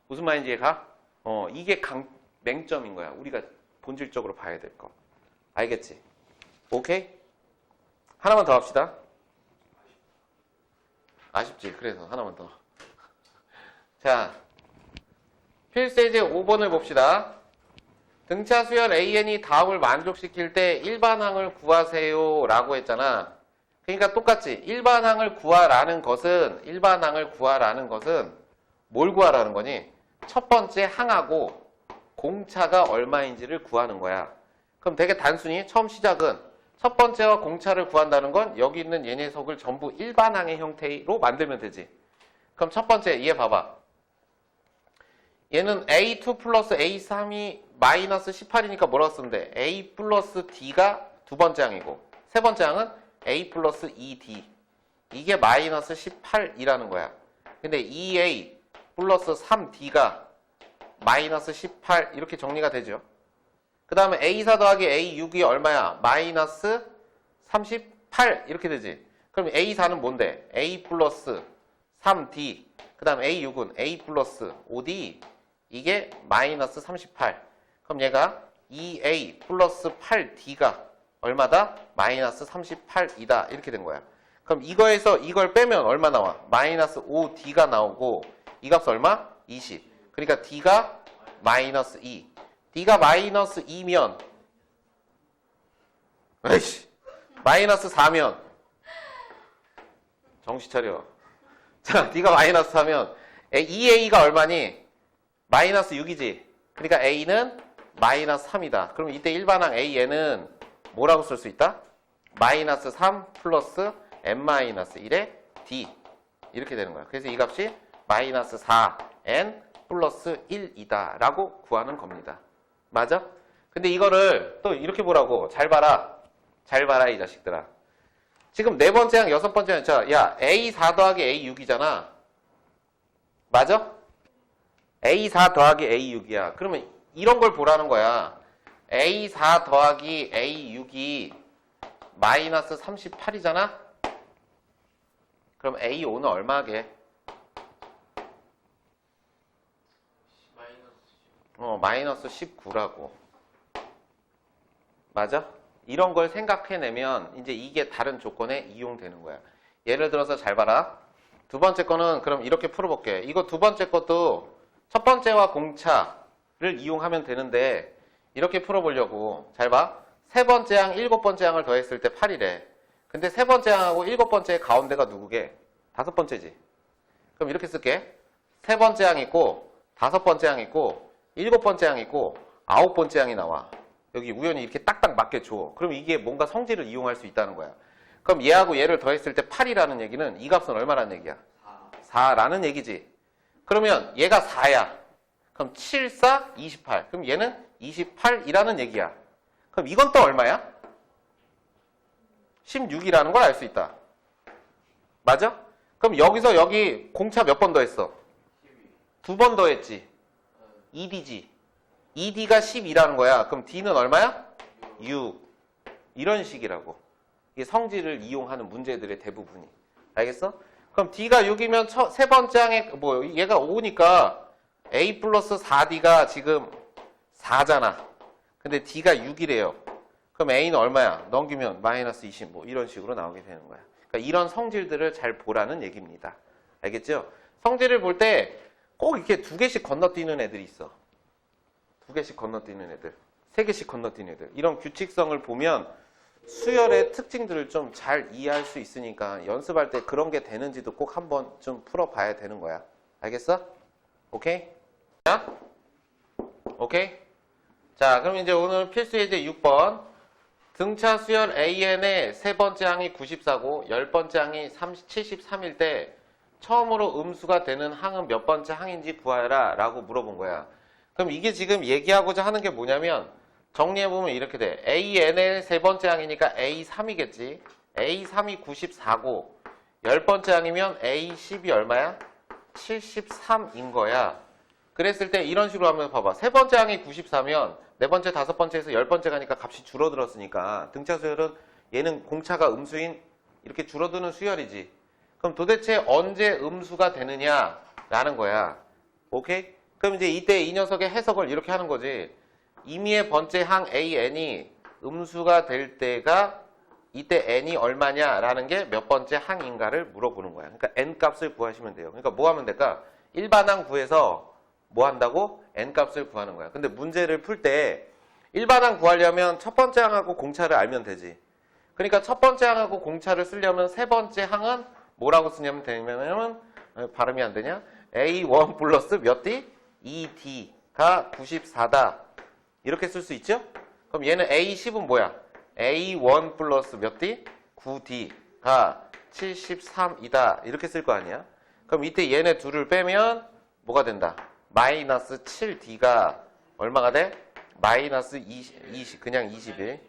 무슨 말인지 이해가? 이게 맹점인 거야. 우리가 본질적으로 봐야 될 거. 알겠지? 오케이? 하나만 더 합시다. 아쉽지? 그래서 하나만 더. 자, 필수예제 5번을 봅시다. 등차 수열 AN이 다음을 만족시킬 때 일반항을 구하세요 라고 했잖아. 그러니까 똑같지. 일반항을 구하라는 것은 뭘 구하라는 거니? 첫 번째 항하고 공차가 얼마인지를 구하는 거야. 그럼 되게 단순히 처음 시작은 첫 번째와 공차를 구한다는 건 여기 있는 얘 녀석을 전부 일반항의 형태로 만들면 되지. 그럼 첫 번째 얘 봐봐. 얘는 A2 플러스 A3이 마이너스 18이니까 뭐라고 쓰면 돼? A 플러스 D가 두 번째 항이고 세 번째 항은 A 플러스 2D. 이게 마이너스 18이라는 거야. 근데 2A 플러스 3D가 마이너스 18 이렇게 정리가 되죠. 그 다음에 A4 더하기 A6이 얼마야? 마이너스 38 이렇게 되지. 그럼 A4는 뭔데? A 플러스 3D 그 다음 A6은 A 플러스 5D 이게 마이너스 38. 그럼 얘가 2A 플러스 8D가 얼마다? 마이너스 38이다. 이렇게 된 거야. 그럼 이거에서 이걸 빼면 얼마 나와? 마이너스 5D가 나오고 이 값은 얼마? 20. 그러니까 D가 마이너스 2. D가 마이너스 2면 에이씨 마이너스 4면 정신 차려. 자, D가 마이너스 4면 2A가 얼마니? 마이너스 6이지. 그러니까 A는 마이너스 3이다. 그럼 이때 일반항 AN은 뭐라고 쓸 수 있다? 마이너스 3 플러스 n-1의 D 이렇게 되는 거야. 그래서 이 값이 마이너스 4n 플러스 1이다 라고 구하는 겁니다. 맞아? 근데 이거를 또 이렇게 보라고. 잘 봐라. 잘 봐라 이 자식들아. 지금 네 번째 항, 여섯 번째 항. 자, 야 A4 더하기 A6이잖아. 맞아? A4 더하기 A6이야. 그러면 이런 걸 보라는 거야. A4 더하기 A6이 마이너스 38이잖아? 그럼 A5는 얼마게? 마이너스 19라고. 맞아? 이런 걸 생각해내면 이제 이게 다른 조건에 이용되는 거야. 예를 들어서 잘 봐라. 두 번째 거는 그럼 이렇게 풀어볼게. 이거 두 번째 것도 첫 번째와 공차를 이용하면 되는데 이렇게 풀어보려고. 잘 봐. 세 번째 항, 일곱 번째 항을 더했을 때 8이래. 근데 세 번째 항하고 일곱 번째 가운데가 누구게? 다섯 번째지. 그럼 이렇게 쓸게. 세 번째 항 있고 다섯 번째 항 있고 일곱 번째 항 있고 아홉 번째 항이 나와. 여기 우연히 이렇게 딱딱 맞게 줘. 그럼 이게 뭔가 성질을 이용할 수 있다는 거야. 그럼 얘하고 얘를 더했을 때 8이라는 얘기는 이 값은 얼마라는 얘기야? 4라는 얘기지. 그러면 얘가 4야. 그럼 7, 4, 28. 그럼 얘는 28이라는 얘기야. 그럼 이건 또 얼마야? 16이라는 걸 알 수 있다. 맞아? 그럼 여기서 여기 공차 몇 번 더했어? 두 번 더했지. 2D지. 2D가 12라는 거야. 그럼 D는 얼마야? 6. 이런 식이라고. 이게 성질을 이용하는 문제들의 대부분이. 알겠어? 그럼 D가 6이면 세 번째 항에 얘가 5니까 A 플러스 4D가 지금 4잖아. 근데 D가 6이래요. 그럼 A는 얼마야? 넘기면 마이너스 20 이런 식으로 나오게 되는 거야. 그러니까 이런 성질들을 잘 보라는 얘기입니다. 알겠죠? 성질을 볼 때 꼭 이렇게 두 개씩 건너뛰는 애들이 있어. 두 개씩 건너뛰는 애들, 세 개씩 건너뛰는 애들. 이런 규칙성을 보면 수열의 특징들을 좀 잘 이해할 수 있으니까 연습할 때 그런 게 되는지도 꼭 한번 좀 풀어봐야 되는 거야. 알겠어? 오케이? 자, 오케이? 자, 그럼 이제 오늘 필수 예제 6번. 등차 수열 AN의 세 번째 항이 94고 열 번째 항이 73일 때 처음으로 음수가 되는 항은 몇 번째 항인지 구하라 라고 물어본 거야. 그럼 이게 지금 얘기하고자 하는 게 뭐냐면 정리해보면 이렇게 돼. AN의 세 번째 항이니까 A3이겠지. A3이 94고 열 번째 항이면 A10이 얼마야? 73인 거야. 그랬을 때 이런 식으로 하면 봐봐. 세 번째 항이 94면 네 번째, 다섯 번째에서 열 번째 가니까 값이 줄어들었으니까 등차 수열은 얘는 공차가 음수인 이렇게 줄어드는 수열이지. 그럼 도대체 언제 음수가 되느냐라는 거야. 오케이? 그럼 이제 이때 이 녀석의 해석을 이렇게 하는 거지. 임의의 번째 항 AN이 음수가 될 때가 이때 n이 얼마냐라는 게 몇 번째 항인가를 물어보는 거야. 그러니까 n 값을 구하시면 돼요. 그러니까 뭐 하면 될까? 일반항 구해서 뭐 한다고? n 값을 구하는 거야. 근데 문제를 풀 때 일반항 구하려면 첫 번째 항하고 공차를 알면 되지. 그러니까 첫 번째 항하고 공차를 쓰려면 세 번째 항은 뭐라고 쓰냐면 되냐면 발음이 안 되냐? A1 플러스 몇 D? 2D가 94다. 이렇게 쓸 수 있죠? 그럼 얘는 A10은 뭐야? A1 플러스 몇 D? 9D가 73이다. 이렇게 쓸 거 아니야? 그럼 이때 얘네 둘을 빼면 뭐가 된다? 마이너스 7D가 얼마가 돼? 마이너스 20, 그냥 21.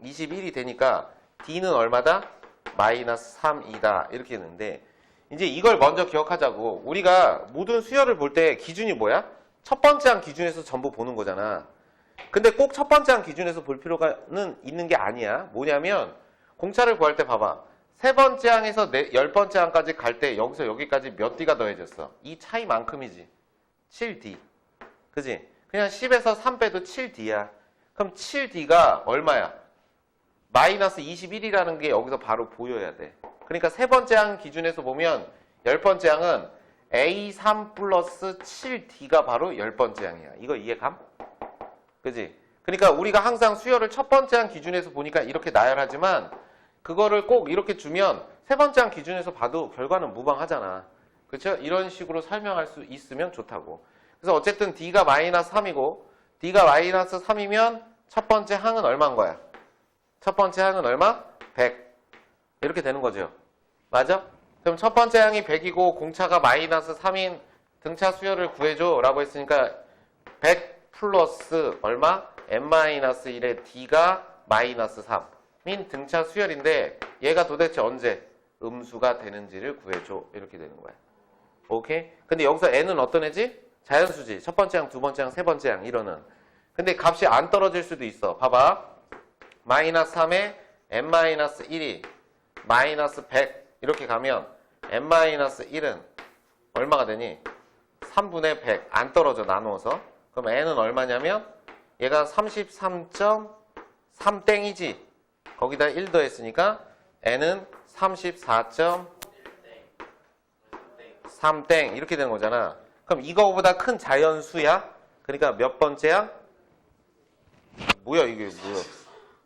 21이 되니까 D는 얼마다? 마이너스 3이다. 이렇게 되는데 이제 이걸 먼저 기억하자고. 우리가 모든 수열을 볼 때 기준이 뭐야? 첫 번째 항 기준에서 전부 보는 거잖아. 근데 꼭 첫 번째 항 기준에서 볼 필요는 있는 게 아니야. 뭐냐면 공차를 구할 때 봐봐. 세 번째 항에서 열 번째 항까지 갈 때 여기서 여기까지 몇 D가 더해졌어? 이 차이만큼이지. 7D. 그지? 그냥 10에서 3 빼도 7D야. 그럼 7D가 얼마야? 마이너스 21이라는 게 여기서 바로 보여야 돼. 그러니까 세 번째 항 기준에서 보면 열 번째 항은 A3 플러스 7D가 바로 열 번째 항이야. 이거 이해감? 그지? 그러니까 우리가 항상 수열을 첫 번째 항 기준에서 보니까 이렇게 나열하지만 그거를 꼭 이렇게 주면 세 번째 항 기준에서 봐도 결과는 무방하잖아. 그렇죠? 이런 식으로 설명할 수 있으면 좋다고. 그래서 어쨌든 D가 마이너스 3이고 D가 마이너스 3이면 첫 번째 항은 얼마인 거야? 첫 번째 항은 얼마? 100. 이렇게 되는 거죠. 맞아? 그럼 첫 번째 항이 100이고 공차가 마이너스 3인 등차 수열을 구해줘 라고 했으니까 100 플러스 얼마? n-1의 D가 마이너스 3인 등차 수열인데 얘가 도대체 언제 음수가 되는지를 구해줘. 이렇게 되는 거야. 오케이? 근데 여기서 n은 어떤 애지? 자연수지. 첫 번째 항, 두 번째 항, 세 번째 항 이러는. 근데 값이 안 떨어질 수도 있어. 봐봐. 마이너스 3에 n-1이 마이너스 100 이렇게 가면 n-1은 얼마가 되니? 3분의 100 안 떨어져 나누어서. 그럼 n은 얼마냐면 얘가 33.3땡이지. 거기다 1 더했으니까 n은 34.3땡 이렇게 되는 거잖아. 그럼 이거보다 큰 자연수야? 그러니까 몇 번째야? 뭐야 이게 뭐야?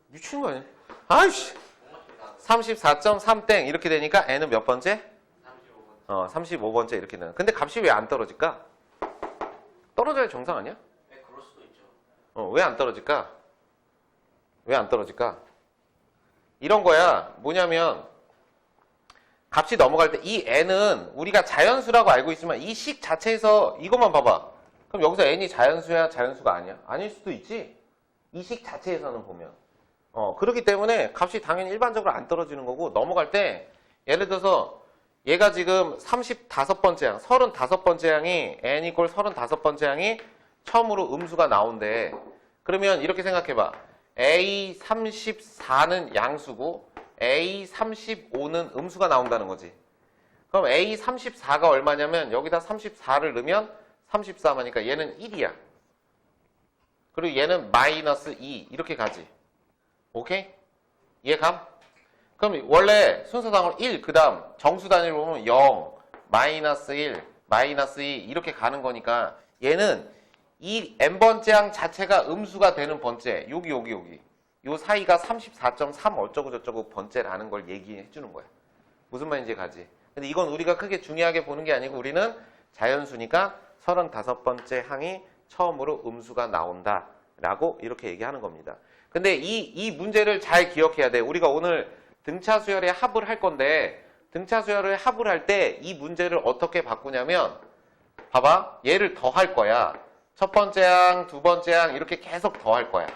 미친 거 아니야? 아이씨! 34.3땡 이렇게 되니까 n은 몇 번째? 35번째 이렇게 되는. 근데 값이 왜 안 떨어질까? 떨어져야 정상 아니야?
네, 그럴 수도 있죠.
왜 안 떨어질까? 왜 안 떨어질까? 이런 거야. 뭐냐면 값이 넘어갈 때 이 n은 우리가 자연수라고 알고 있지만 이 식 자체에서 이것만 봐봐. 그럼 여기서 n이 자연수야? 자연수가 아니야? 아닐 수도 있지. 이 식 자체에서는 보면. 그렇기 때문에 값이 당연히 일반적으로 안 떨어지는 거고 넘어갈 때 예를 들어서 얘가 지금 35번째 항, 35번째 항이 n 이퀄 35번째 항이 처음으로 음수가 나온대. 그러면 이렇게 생각해봐. A34는 양수고 A35는 음수가 나온다는 거지. 그럼 A34가 얼마냐면 여기다 34를 넣으면 34마니까 얘는 1이야. 그리고 얘는 마이너스 2 이렇게 가지. 오케이? 이해감? 그럼 원래 순서상으로 1, 그 다음 정수 단위로 보면 0, 마이너스 1, 마이너스 2 이렇게 가는 거니까 얘는 이 n번째 항 자체가 음수가 되는 번째, 여기 요 사이가 34.3 어쩌고 저쩌고 번째라는 걸 얘기해 주는 거야. 무슨 말인지 가지. 근데 이건 우리가 크게 중요하게 보는 게 아니고 우리는 자연수니까 35번째 항이 처음으로 음수가 나온다 라고 이렇게 얘기하는 겁니다. 근데 이 문제를 잘 기억해야 돼. 우리가 오늘 등차 수열의 합을 할 건데 등차 수열을 합을 할 때 이 문제를 어떻게 바꾸냐면 봐봐. 얘를 더할 거야. 첫 번째 항, 두 번째 항 이렇게 계속 더할 거야.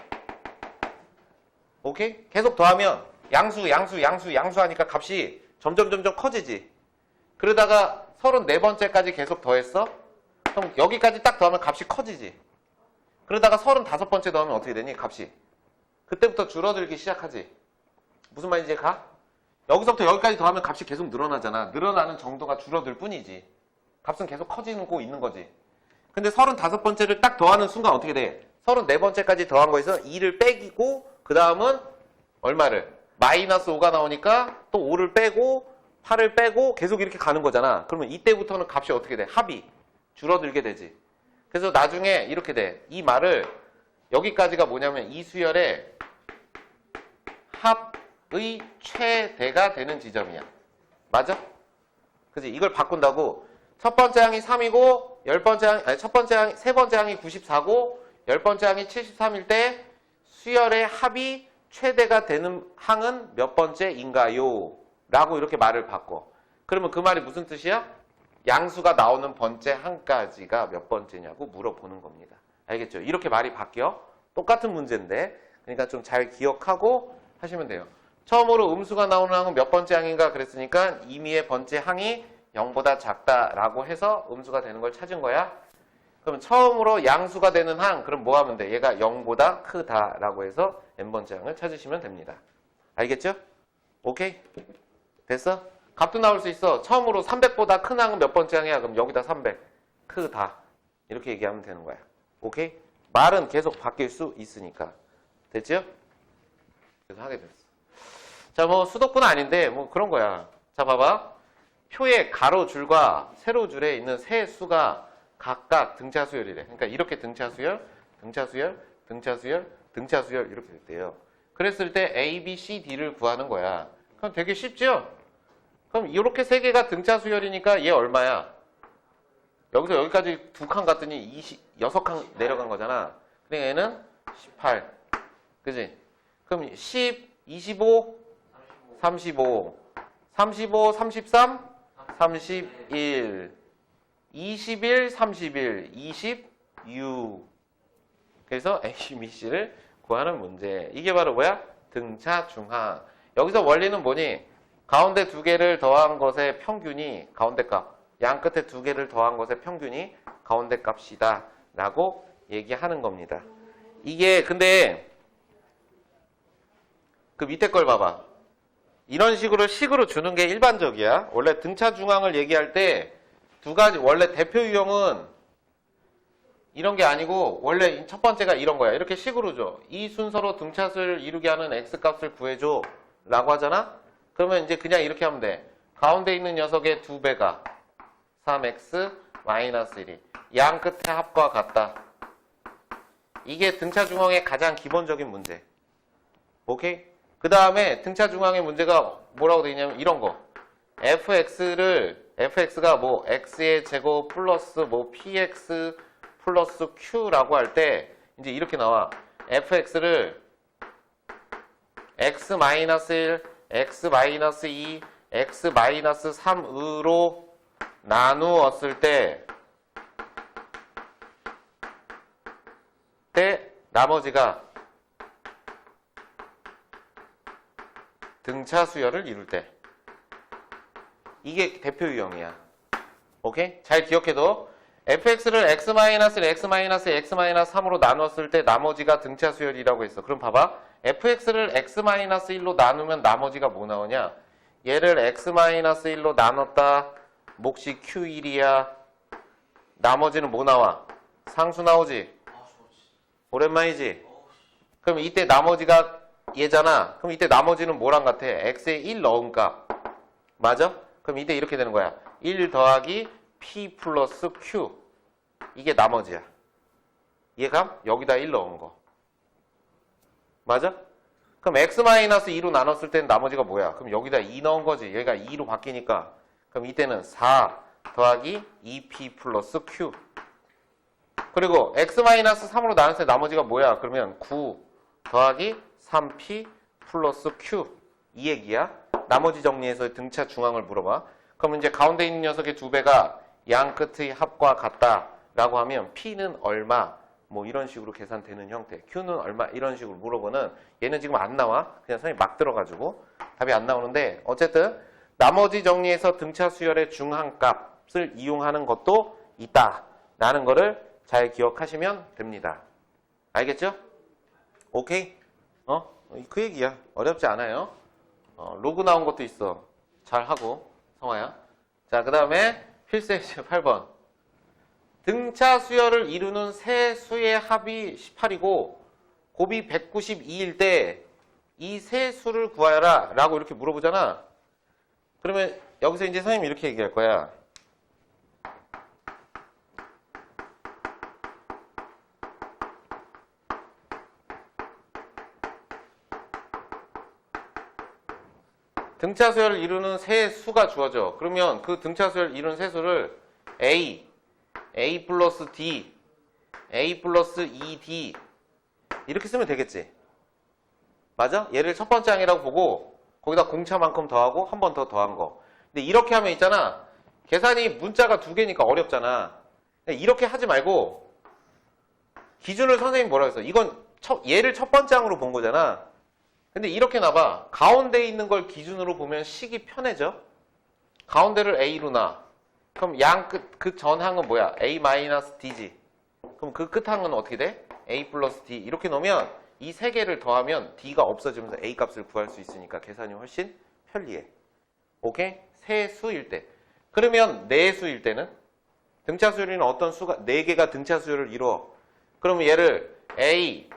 오케이? 계속 더하면 양수 하니까 값이 점점 커지지. 그러다가 34번째까지 계속 더했어? 그럼 여기까지 딱 더하면 값이 커지지. 그러다가 35번째 더하면 어떻게 되니? 값이. 그때부터 줄어들기 시작하지. 무슨 말인지 가? 여기서부터 여기까지 더하면 값이 계속 늘어나잖아. 늘어나는 정도가 줄어들 뿐이지. 값은 계속 커지고 있는 거지. 근데 35번째를 딱 더하는 순간 어떻게 돼? 34번째까지 더한 거에서 2를 빼기고 그 다음은 얼마를? 마이너스 5가 나오니까 또 5를 빼고 8을 빼고 계속 이렇게 가는 거잖아. 그러면 이때부터는 값이 어떻게 돼? 합이 줄어들게 되지. 그래서 나중에 이렇게 돼. 이 말을 여기까지가 뭐냐면 이 수열의 합의 최대가 되는 지점이야. 맞아? 그지? 이걸 바꾼다고 첫 번째 항이 3이고 세 번째 항이 94고 10번째 항이 73일 때 수열의 합이 최대가 되는 항은 몇 번째인가요? 라고 이렇게 말을 바꿔. 그러면 그 말이 무슨 뜻이야? 양수가 나오는 번째 항까지가 몇 번째냐고 물어보는 겁니다. 알겠죠? 이렇게 말이 바뀌어. 똑같은 문제인데 그러니까 좀 잘 기억하고 하시면 돼요. 처음으로 음수가 나오는 항은 몇 번째 항인가 그랬으니까 임의의 번째 항이 0보다 작다라고 해서 음수가 되는 걸 찾은 거야. 그럼 처음으로 양수가 되는 항, 그럼 뭐 하면 돼? 얘가 0보다 크다라고 해서 n번째 항을 찾으시면 됩니다. 알겠죠? 오케이? 됐어? 값도 나올 수 있어. 처음으로 300보다 큰 항은 몇 번째 항이야? 그럼 여기다 300. 크다. 이렇게 얘기하면 되는 거야. 오케이? 말은 계속 바뀔 수 있으니까. 됐죠? 그래서 하게 됐어. 자, 뭐 수도권 아닌데 뭐 그런 거야. 자, 봐봐. 표의 가로줄과 세로줄에 있는 세 수가 각각 등차수열이래. 그러니까 이렇게 등차수열, 등차수열, 등차수열, 등차수열 이렇게 됐대요. 그랬을 때 A, B, C, D를 구하는 거야. 그럼 되게 쉽죠? 그럼 이렇게 세 개가 등차수열이니까 얘 얼마야? 여기서 여기까지 두 칸 갔더니 6칸 내려간 거잖아. 그러니까 얘는 18. 그지? 그럼 10, 25, 35, 35, 33, 31, 21, 31, 26. 그래서 A, B, C를 구하는 문제. 이게 바로 뭐야? 등차 중항. 여기서 원리는 뭐니? 가운데 두 개를 더한 것의 평균이 가운데 값. 양 끝에 두 개를 더한 것의 평균이 가운데 값이다. 라고 얘기하는 겁니다. 이게 근데 그 밑에 걸 봐봐. 이런 식으로 주는 게 일반적이야. 원래 등차 중항을 얘기할 때 두 가지, 원래 대표 유형은 이런 게 아니고 원래 첫 번째가 이런 거야. 이렇게 식으로 줘. 이 순서로 등차수를 이루게 하는 x값을 구해줘. 라고 하잖아? 그러면 이제 그냥 이렇게 하면 돼. 가운데 있는 녀석의 2배가 3x-1이 양 끝의 합과 같다. 이게 등차 중항의 가장 기본적인 문제. 오케이? 그 다음에 등차 중항의 문제가 뭐라고 되어 있냐면 이런 거. fx가 뭐 x의 제곱 플러스 뭐 px 플러스 q라고 할 때 이제 이렇게 나와. fx를 x-1, x-2, x-3으로 나누었을 때 나머지가 등차 수열을 이룰 때 이게 대표 유형이야. 오케이? 잘 기억해둬. fx를 x-3으로 나눴을 때 나머지가 등차 수열이라고 했어. 그럼 봐봐. fx를 x-1로 나누면 나머지가 뭐 나오냐? 얘를 x-1로 나눴다. 몫이 q1이야. 나머지는 뭐 나와? 상수 나오지? 오랜만이지? 그럼 이때 나머지가 얘잖아. 그럼 이때 나머지는 뭐랑 같아? x에 1 넣은 값. 맞아? 그럼 이때 이렇게 되는 거야. 1 더하기 p 플러스 q. 이게 나머지야. 얘가 여기다 1 넣은 거. 맞아? 그럼 x-2로 나눴을 때는 나머지가 뭐야? 그럼 여기다 2 넣은 거지. 얘가 2로 바뀌니까. 그럼 이때는 4 더하기 2p 플러스 q. 그리고 x-3으로 나눴을 때 나머지가 뭐야? 그러면 9 더하기 3p 플러스 q. 이 얘기야. 나머지 정리해서 등차 중항을 물어봐. 그럼 이제 가운데 있는 녀석의 2배가 양 끝의 합과 같다라고 하면 p는 얼마? 뭐 이런 식으로 계산되는 형태. q는 얼마? 이런 식으로 물어보는. 얘는 지금 안 나와. 그냥 선생님이 막 들어가지고 답이 안 나오는데 어쨌든 나머지 정리해서 등차 수열의 중항값을 이용하는 것도 있다라는 거를 잘 기억하시면 됩니다. 알겠죠? 오케이? 그 얘기야. 어렵지 않아요. 로그 나온 것도 있어. 잘하고, 성화야. 자, 그 다음에 필수 엑셀 8번. 등차 수열을 이루는 세 수의 합이 18이고 곱이 192일 때 이 세 수를 구하여라 라고 이렇게 물어보잖아. 그러면 여기서 이제 선생님이 이렇게 얘기할 거야. 등차 수열을 이루는 세 수가 주어져. 그러면 그 등차 수열을 이루는 세 수를 A 플러스 D, A 플러스 2D 이렇게 쓰면 되겠지. 맞아? 얘를 첫 번째 항이라고 보고 거기다 공차만큼 더하고 한 번 더 더한 거. 근데 이렇게 하면 있잖아. 계산이 문자가 두 개니까 어렵잖아. 이렇게 하지 말고 기준을 선생님이 뭐라고 했어? 이건 얘를 첫 번째 항으로 본 거잖아. 근데 이렇게 놔봐. 가운데 있는 걸 기준으로 보면 식이 편해져. 가운데를 A로 놔. 그럼 양 끝, 그 전항은 뭐야? A-D지. 그럼 그 끝항은 어떻게 돼? A 플러스 D. 이렇게 놓으면 이 세 개를 더하면 D가 없어지면서 A 값을 구할 수 있으니까 계산이 훨씬 편리해. 오케이? 세 수일 때. 그러면 네 수일 때는? 등차 수열이는 어떤 수가, 네 개가 등차 수열을 이루어. 그러면 얘를 A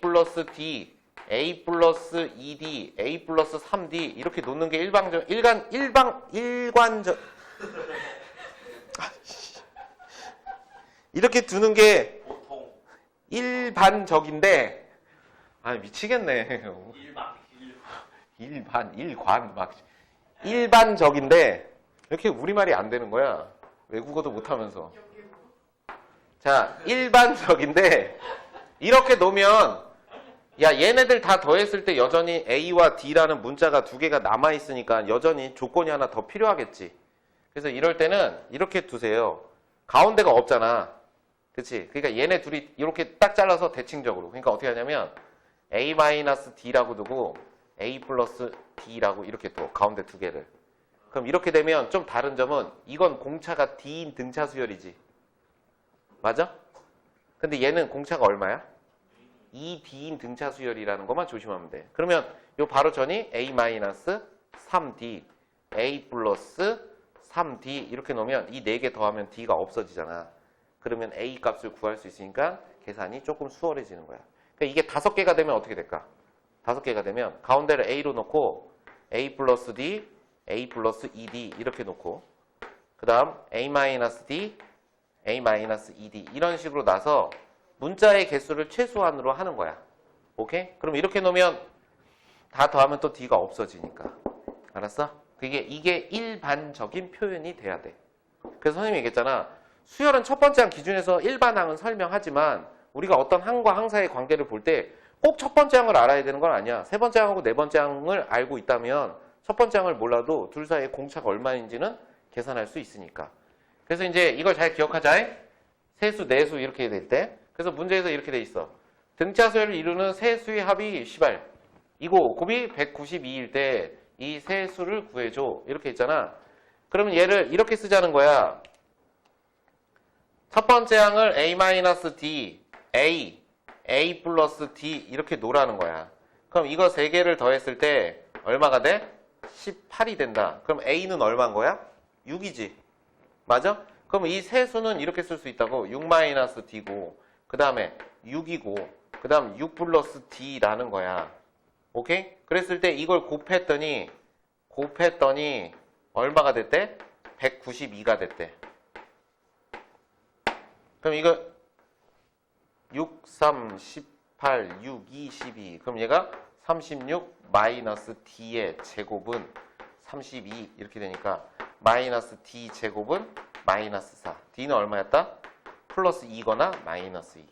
플러스 D, A 플러스 2D, A 플러스 3D 이렇게 놓는 게 일관적 이렇게 두는 게 일반적인데 미치겠네. 일관 막 일반적인데 이렇게 우리말이 안 되는 거야. 외국어도 못하면서. 자, 일반적인데 이렇게 놓으면 야, 얘네들 다 더했을 때 여전히 A와 D라는 문자가 두 개가 남아있으니까 여전히 조건이 하나 더 필요하겠지. 그래서 이럴 때는 이렇게 두세요. 가운데가 없잖아. 그치? 그러니까 얘네 둘이 이렇게 딱 잘라서 대칭적으로. 그러니까 어떻게 하냐면 A-D라고 두고 A 플러스 D라고 이렇게 둬. 가운데 두 개를. 그럼 이렇게 되면 좀 다른 점은 이건 공차가 D인 등차 수열이지. 맞아? 근데 얘는 공차가 얼마야? 2D인 등차 수열이라는 것만 조심하면 돼. 그러면 요 바로 전이 A-3D, A 플러스 3D 이렇게 놓으면 이 네 개 더하면 D가 없어지잖아. 그러면 A 값을 구할 수 있으니까 계산이 조금 수월해지는 거야. 그러니까 이게 5개가 되면 어떻게 될까? 5개가 되면 가운데를 A로 놓고 A 플러스 D, A 플러스 2D 이렇게 놓고 그 다음 A-D, A-2D 이런 식으로 놔서 문자의 개수를 최소한으로 하는 거야. 오케이? 그럼 이렇게 놓으면 다 더하면 또 D가 없어지니까. 알았어? 이게 일반적인 표현이 돼야 돼. 그래서 선생님이 얘기했잖아. 수열은 첫 번째 항 기준에서 일반항은 설명하지만 우리가 어떤 항과 항 사이의 관계를 볼 때 꼭 첫 번째 항을 알아야 되는 건 아니야. 세 번째 항하고 네 번째 항을 알고 있다면 첫 번째 항을 몰라도 둘 사이의 공차가 얼마인지는 계산할 수 있으니까. 그래서 이제 이걸 잘 기억하자. 세수, 네수 이렇게 될 때. 그래서 문제에서 이렇게 돼 있어. 등차 수열을 이루는 세 수의 합이 시발. 이거 곱이 192일 때 이 세 수를 구해줘. 이렇게 있잖아. 그러면 얘를 이렇게 쓰자는 거야. 첫 번째 항을 A-D, A 플러스 D 이렇게 놓으라는 거야. 그럼 이거 세 개를 더했을 때 얼마가 돼? 18이 된다. 그럼 A는 얼마인 거야? 6이지. 맞아? 그럼 이 세 수는 이렇게 쓸 수 있다고. 6-D고 그 다음에 6이고 그 다음 6 플러스 D라는 거야. 오케이? 그랬을 때 이걸 곱했더니 얼마가 됐대? 192가 됐대. 그럼 이거 6, 3, 18, 6, 2, 12 그럼 얘가 36 마이너스 D의 제곱은 32 이렇게 되니까 마이너스 D 제곱은 마이너스 4. D는 얼마였다? 플러스 2거나 마이너스 2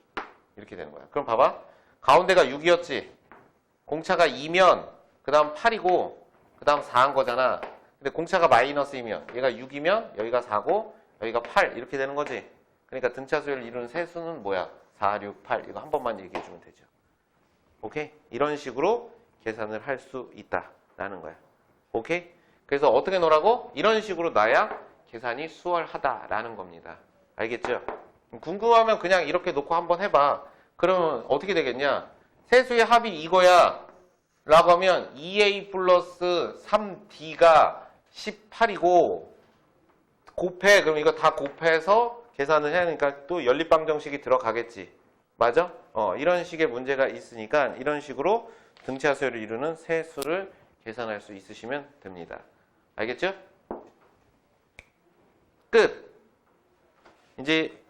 이렇게 되는 거야. 그럼 봐봐. 가운데가 6이었지. 공차가 2면 그 다음 8이고 그 다음 4한 거잖아. 근데 공차가 마이너스이면 얘가 6이면 여기가 4고 여기가 8 이렇게 되는 거지. 그러니까 등차 수열을 이루는 세 수는 뭐야? 4, 6, 8 이거 한 번만 얘기해 주면 되죠. 오케이? 이런 식으로 계산을 할 수 있다라는 거야. 오케이? 그래서 어떻게 놓으라고? 이런 식으로 놔야 계산이 수월하다라는 겁니다. 알겠죠? 궁금하면 그냥 이렇게 놓고 한번 해봐. 그러면 어떻게 되겠냐? 세수의 합이 이거야. 라고 하면 2a 플러스 3d가 18이고 곱해. 그럼 이거 다 곱해서 계산을 해야 하니까 또 연립방정식이 들어가겠지. 맞아? 이런 식의 문제가 있으니까 이런 식으로 등차수열을 이루는 세 수를 계산할 수 있으시면 됩니다. 알겠죠? 끝! 이제